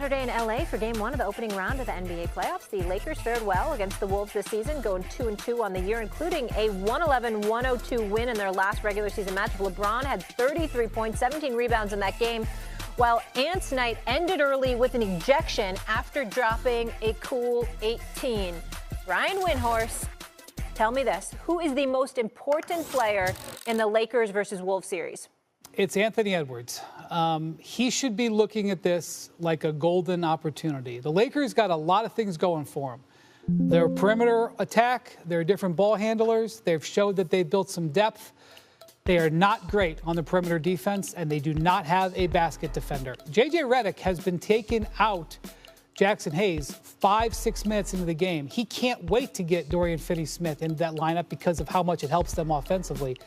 Saturday in LA for Game 1 of the opening round of the NBA playoffs. The Lakers fared well against the Wolves this season, going 2-2 on the year, including a 111-102 win in their last regular season match. LeBron had 33 points, 17 rebounds in that game, while Ant's night ended early with an ejection after dropping a cool 18. Brian Windhorst, tell me this. Who is the most important player in the Lakers versus Wolves series? It's Anthony Edwards. He should be looking at this like a golden opportunity. The Lakers got a lot of things going for them. Their perimeter attack, their different ball handlers, they've showed that they've built some depth. They are not great on the perimeter defense, and they do not have a basket defender. J.J. Redick has been taken out Jackson Hayes 5-6 minutes into the game. He can't wait to get Dorian Finney-Smith into that lineup because of how much it helps them offensively.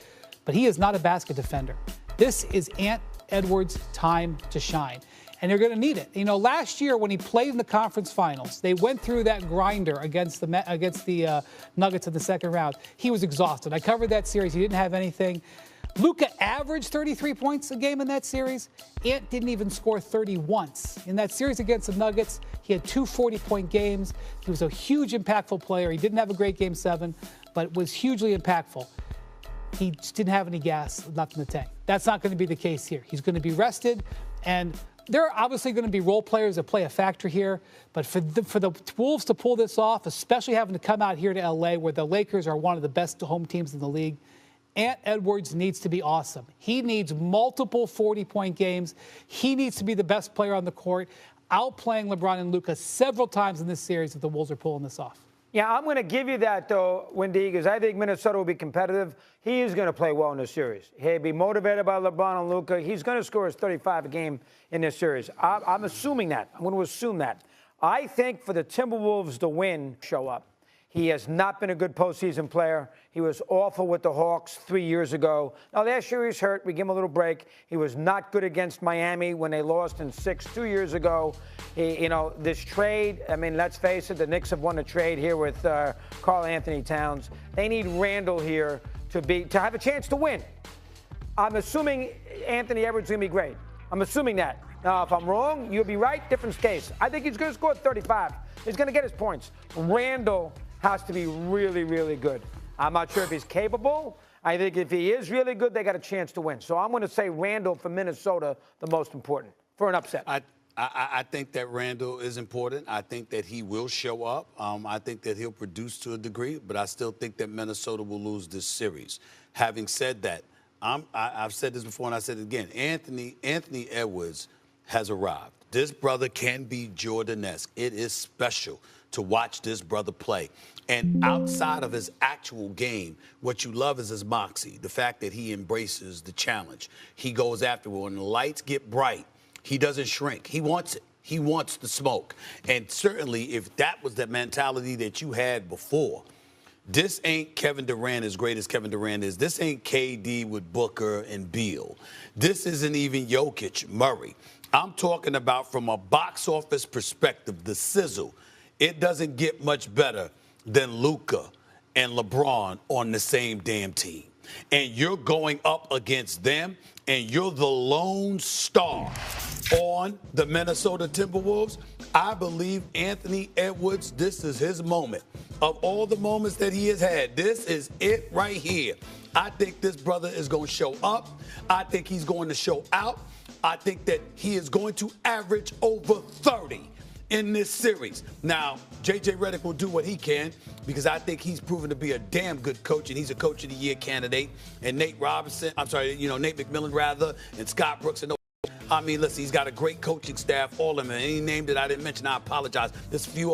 But he is not a basket defender. This is Ant Edwards' time to shine, and they're going to need it. You know, last year when he played in the conference finals, they went through that grinder against the Nuggets in the second round. He was exhausted. I covered that series. He didn't have anything. Luka averaged 33 points a game in that series. Ant didn't even score 30 once. In that series against the Nuggets, he had two 40-point games. He was a huge, impactful player. He didn't have a great Game 7, but was hugely impactful. He just didn't have any gas left in the tank. That's not going to be the case here. He's going to be rested, and there are obviously going to be role players that play a factor here. But for the Wolves to pull this off, especially having to come out here to L.A., where the Lakers are one of the best home teams in the league, Ant Edwards needs to be awesome. He needs multiple 40-point games. He needs to be the best player on the court, outplaying LeBron and Luka several times in this series if the Wolves are pulling this off. Yeah, I'm going to give you that, though, Wendy, because I think Minnesota will be competitive. He is going to play well in this series. He'll be motivated by LeBron and Luka. He's going to score his 35 a game in this series. I'm assuming that. I'm going to assume that. I think for the Timberwolves to win, show up. He has not been a good postseason player. He was awful with the Hawks 3 years ago. Now, last year he was hurt. We give him a little break. He was not good against Miami when they lost in 6 2 years ago. This trade, I mean, let's face it, the Knicks have won a trade here with Karl Anthony Towns. They need Randall here to have a chance to win. I'm assuming Anthony Edwards is going to be great. I'm assuming that. Now, if I'm wrong, you'll be right. Different case. I think he's going to score 35. He's going to get his points. Randall has to be really, really good. I'm not sure if he's capable. I think if he is really good, they got a chance to win. So I'm going to say Randall for Minnesota, the most important, for an upset. I think that Randall is important. I think that he will show up. I think that he'll produce to a degree, but I still think that Minnesota will lose this series. Having said that, I've said this before and I said it again. Anthony Edwards has arrived. This brother can be Jordan-esque. It is special to watch this brother play. And outside of his actual game, what you love is his moxie, the fact that he embraces the challenge. He goes after it. When the lights get bright, he doesn't shrink. He wants it. He wants the smoke. And certainly if that was the mentality that you had before, this ain't Kevin Durant as great as Kevin Durant is. This ain't KD with Booker and Beal. This isn't even Jokic, Murray. I'm talking about from a box office perspective, the sizzle. It doesn't get much better than Luka and LeBron on the same damn team. And you're going up against them, and you're the lone star on the Minnesota Timberwolves. I believe Anthony Edwards, this is his moment. Of all the moments that he has had, this is it right here. I think this brother is going to show up. I think he's going to show out. I think that he is going to average over 30 in this series. Now, J.J. Redick will do what he can because I think he's proven to be a damn good coach, and he's a Coach of the Year candidate. And Nate McMillan, rather, and Scott Brooks. And I mean, listen, he's got a great coaching staff, all of them. And any name that I didn't mention, I apologize. There's a few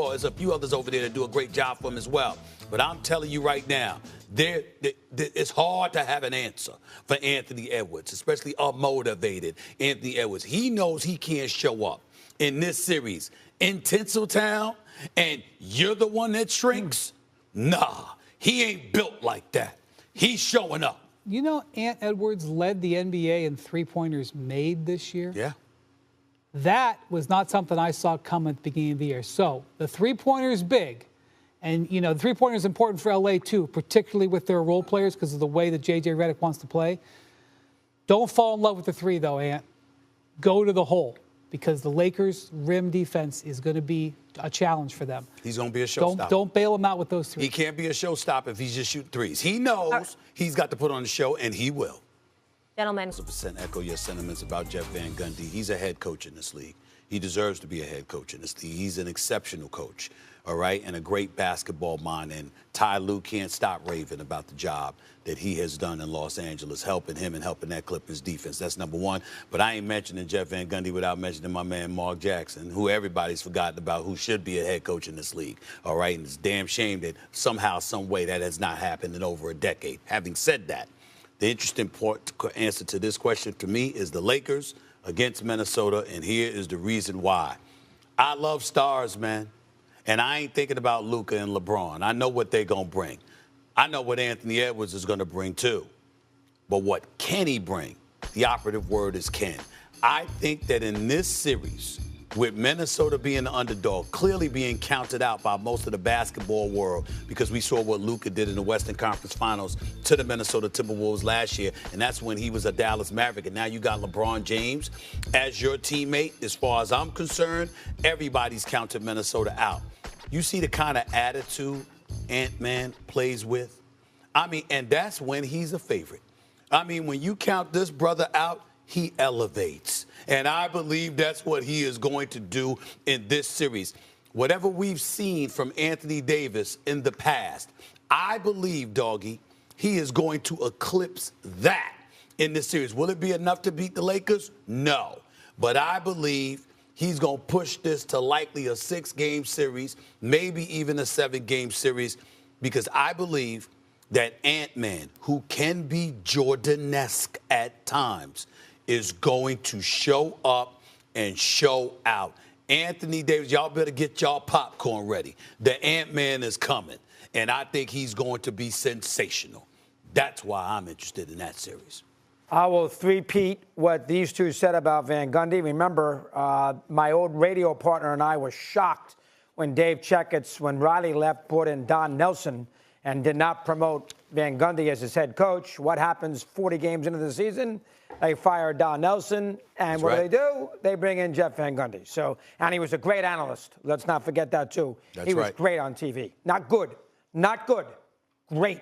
others over there that do a great job for him as well. But I'm telling you right now, it's hard to have an answer for Anthony Edwards, especially a motivated Anthony Edwards. He knows he can't show up in this series in Tinseltown, and you're the one that shrinks? Nah, he ain't built like that. He's showing up. You know, Ant Edwards led the NBA in three-pointers made this year. Yeah. That was not something I saw come at the beginning of the year. So the three-pointer is big. And, you know, the three-pointer is important for L.A., too, particularly with their role players because of the way that J.J. Redick wants to play. Don't fall in love with the three, though, Ant. Go to the hole because the Lakers' rim defense is going to be a challenge for them. He's going to be a showstopper. Don't bail him out with those threes. He can't be a showstopper if he's just shooting threes. He knows he's got to put on the show, and he will. Gentlemen. 100% echo your sentiments about Jeff Van Gundy. He's a head coach in this league. He deserves to be a head coach in this league. He's an exceptional coach, all right, and a great basketball mind. And Ty Lue can't stop raving about the job that he has done in Los Angeles, helping him and helping that Clippers defense. That's number one. But I ain't mentioning Jeff Van Gundy without mentioning my man Mark Jackson, who everybody's forgotten about, who should be a head coach in this league, all right? And it's a damn shame that somehow, some way, that has not happened in over a decade. Having said that, the interesting answer to this question to me is the Lakers against Minnesota, and here is the reason why. I love stars, man, and I ain't thinking about Luka and LeBron. I know what they're going to bring. I know what Anthony Edwards is going to bring, too. But what can he bring? The operative word is can. I think that in this series, with Minnesota being the underdog, clearly being counted out by most of the basketball world, because we saw what Luka did in the Western Conference Finals to the Minnesota Timberwolves last year, and that's when he was a Dallas Maverick. And now you got LeBron James as your teammate. As far as I'm concerned, everybody's counted Minnesota out. You see the kind of attitude Ant-Man plays with? I mean, and that's when he's a favorite. I mean, when you count this brother out, he elevates. And I believe that's what he is going to do in this series. Whatever we've seen from Anthony Davis in the past, I believe, Doggy, he is going to eclipse that in this series. Will it be enough to beat the Lakers? No. But I believe he's going to push this to likely a 6-game series, maybe even a 7-game series, because I believe that Ant-Man, who can be Jordan-esque at times, is going to show up and show out. Anthony Davis, y'all better get y'all popcorn ready. The Ant-Man is coming, and I think he's going to be sensational. That's why I'm interested in that series. I will three-peat what these two said about Van Gundy. Remember, my old radio partner and I were shocked when Dave Checketts, when Riley left, brought in Don Nelson and did not promote Van Gundy as his head coach. What happens 40 games into the season? They fire Don Nelson, and what do? They bring in Jeff Van Gundy. So, and he was a great analyst. Let's not forget that, too. He was great on TV. Not good. Not good. Great.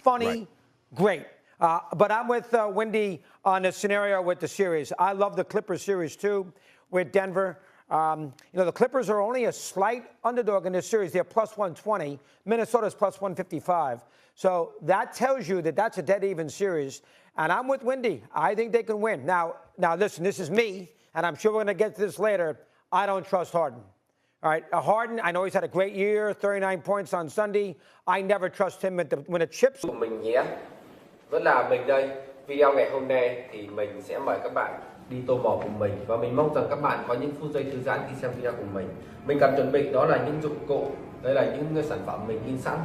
Funny. Great. But I'm with Windy on the scenario with the series. I love the Clippers series, too, with Denver. The Clippers are only a slight underdog in this series. They're plus 120. Minnesota's plus 155. So that tells you that that's a dead-even series. And I'm with Windy. I think they can win. Now, listen, this is me, and I'm sure we're going to get to this later. I don't trust Harden. All right, Harden, I know he's had a great year, 39 points on Sunday. I never trust him when the chips. Mình nhé, vẫn là mình đây. Video ngày hôm nay thì mình sẽ mời các bạn đi tô mò cùng mình, và mình mong rằng các bạn có những phút giây thư giãn khi xem video cùng mình. Mình cần chuẩn bị đó là những dụng cụ, đây là những sản phẩm mình in sẵn.